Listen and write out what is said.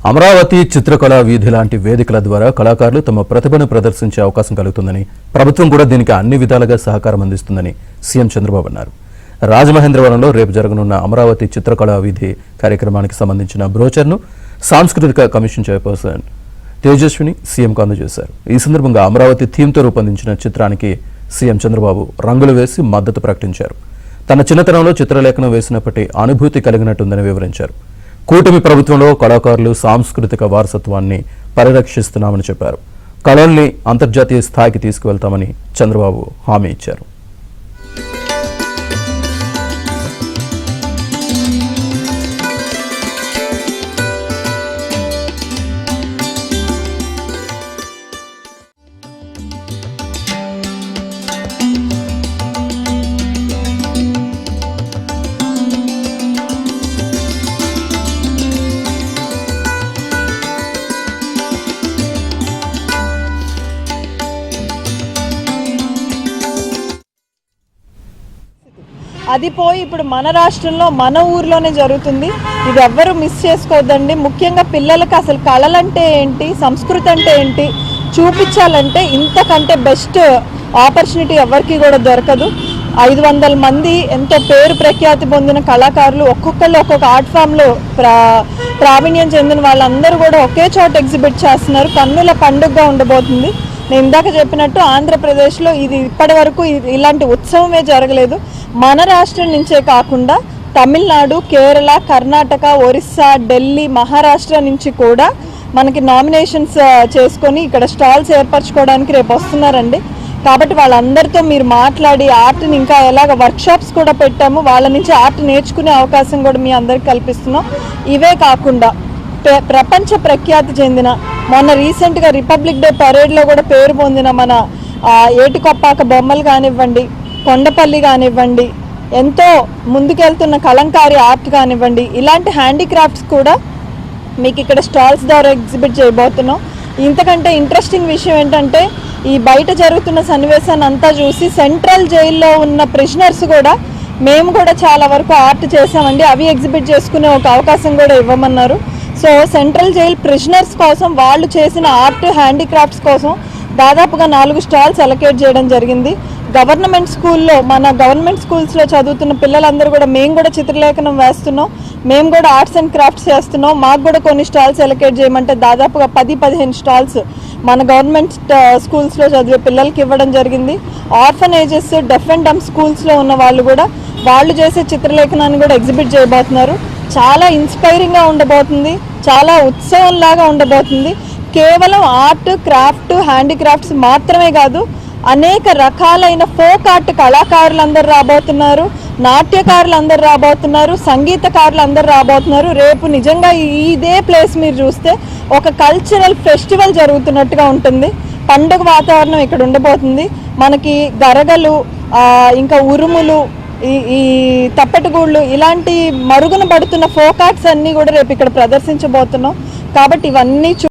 అమరావతి చిత్రకళా వీధి లాంటి వేదికల ద్వారా కళాకారులు తమ ప్రతిభను ప్రదర్శించే అవకాశం కలుగుతుందని, ప్రభుత్వం కూడా దీనికి అన్ని విధాలుగా సహకారం అందిస్తుందని సీఎం చంద్రబాబు అన్నారు. రాజమహేంద్రవరంలో రేపు జరగనున్న అమరావతి చిత్రకళా వీధి కార్యక్రమానికి సంబంధించిన బ్రోచర్ను సాంస్కృతిక కమిషన్ చైర్పర్సన్ తేజస్విని సీఎంకు అందజేశారు. ఈ సందర్భంగా అమరావతి థీమ్తో రూపొందించిన చిత్రానికి సీఎం చంద్రబాబు రంగులు వేసి మద్దతు ప్రకటించారు. తన చిన్నతనంలో చిత్రలేఖనం వేసినప్పటి అనుభూతి కలిగినట్టుందని వివరించారు. కూటమి ప్రభుత్వంలో కళాకారులు సాంస్కృతిక వారసత్వాన్ని పరిరక్షిస్తున్నామని చెప్పారు. కళల్ని అంతర్జాతీయ స్థాయికి తీసుకువెళ్తామని చంద్రబాబు హామీ ఇచ్చారు. అది పోయి ఇప్పుడు మన రాష్ట్రంలో మన ఊర్లోనే జరుగుతుంది. ఇది ఎవ్వరూ మిస్ చేసుకోవద్దండి. ముఖ్యంగా పిల్లలకి అసలు కళలంటే ఏంటి, సంస్కృతి అంటే ఏంటి చూపించాలంటే ఇంతకంటే బెస్ట్ ఆపర్చునిటీ ఎవరికి కూడా దొరకదు. 500 మంది ఎంతో పేరు ప్రఖ్యాతి పొందిన కళాకారులు ఒక్కొక్కళ్ళు ఒక్కొక్క ఆర్ట్ ఫామ్లో ప్రావీణ్యం చెందిన వాళ్ళందరూ కూడా ఒకే చోట ఎగ్జిబిట్ చేస్తున్నారు. కన్నుల పండుగగా ఉండబోతుంది. నేను ఇందాక చెప్పినట్టు ఆంధ్రప్రదేశ్లో ఇది ఇప్పటి వరకు ఇలాంటి ఉత్సవమే జరగలేదు. మన రాష్ట్రం నుంచే కాకుండా తమిళనాడు, కేరళ, కర్ణాటక, ఒరిస్సా, ఢిల్లీ, మహారాష్ట్ర నుంచి కూడా మనకి నామినేషన్స్ చేసుకొని ఇక్కడ స్టాల్స్ ఏర్పరచుకోవడానికి రేపు వస్తున్నారండి. కాబట్టి వాళ్ళందరితో మీరు మాట్లాడి ఆర్ట్ని ఇంకా ఎలాగ వర్క్షాప్స్ కూడా పెట్టాము. వాళ్ళ నుంచి ఆర్ట్ నేర్చుకునే అవకాశం కూడా మీ అందరికి కల్పిస్తున్నాం. ఇవే కాకుండా ప్రపంచ ప్రఖ్యాతి చెందిన మొన్న రీసెంట్గా రిపబ్లిక్ డే పరేడ్లో కూడా పేరు పొందిన మన ఏటికొప్పాక బొమ్మలు కానివ్వండి, కొండపల్లి కానివ్వండి, ఎంతో ముందుకెళ్తున్న కలంకారీ ఆర్ట్ కానివ్వండి, ఇలాంటి హ్యాండీక్రాఫ్ట్స్ కూడా మీకు ఇక్కడ స్టాల్స్ ద్వారా ఎగ్జిబిట్ చేయబోతున్నాం. ఇంతకంటే ఇంట్రెస్టింగ్ విషయం ఏంటంటే ఈ బయట జరుగుతున్న సన్నివేశాన్ని అంతా చూసి సెంట్రల్ జైల్లో ఉన్న ప్రిజనర్స్ కూడా మేము కూడా చాలా వరకు ఆర్ట్ చేసామండి, అవి ఎగ్జిబిట్ చేసుకునే ఒక అవకాశం కూడా ఇవ్వమన్నారు. సో సెంట్రల్ జైల్ ప్రిజనర్స్ కోసం వాళ్ళు చేసిన ఆర్ట్ హ్యాండీక్రాఫ్ట్స్ కోసం దాదాపుగా 4 స్టాల్స్ అలొకేట్ చేయడం జరిగింది. గవర్నమెంట్ స్కూల్లో మన గవర్నమెంట్ స్కూల్స్లో చదువుతున్న పిల్లలందరూ కూడా మేము కూడా చిత్రలేఖనం వేస్తున్నాం, మేము కూడా ఆర్ట్స్ అండ్ క్రాఫ్ట్స్ చేస్తున్నాం, మాకు కూడా కొన్ని స్టాల్స్ అలొకేట్ చేయమంటే దాదాపుగా 10-15 స్టాల్స్ మన గవర్నమెంట్ స్కూల్స్లో చదివే పిల్లలకి ఇవ్వడం జరిగింది. ఆర్ఫనేజెస్, డెఫ్ అండ్ డమ్ స్కూల్స్లో ఉన్న వాళ్ళు కూడా వాళ్ళు చేసే చిత్రలేఖనాన్ని కూడా ఎగ్జిబిట్ చేయబోతున్నారు. చాలా ఇన్స్పైరింగ్గా ఉండబోతుంది, చాలా ఉత్సవంలాగా ఉండబోతుంది. కేవలం ఆర్ట్, క్రాఫ్ట్, హ్యాండీక్రాఫ్ట్స్ మాత్రమే కాదు, అనేక రకాలైన ఫోక్ ఆర్ట్ కళాకారులందరూ రాబోతున్నారు, నాట్యకారులందరూ రాబోతున్నారు, సంగీతకారులందరూ రాబోతున్నారు. రేపు నిజంగా ఇదే ప్లేస్ మీరు చూస్తే ఒక కల్చరల్ ఫెస్టివల్ జరుగుతున్నట్టుగా ఉంటుంది. పండుగ వాతావరణం ఇక్కడ ఉండబోతుంది. మనకి గరగలు, ఇంకా ఉరుములు, ఈ తప్పెటగూళ్ళు ఇలాంటి మరుగున పడుతున్న ఫోక్ ఆర్ట్స్ అన్నీ కూడా రేపు ఇక్కడ ప్రదర్శించబోతున్నాం. కాబట్టి ఇవన్నీ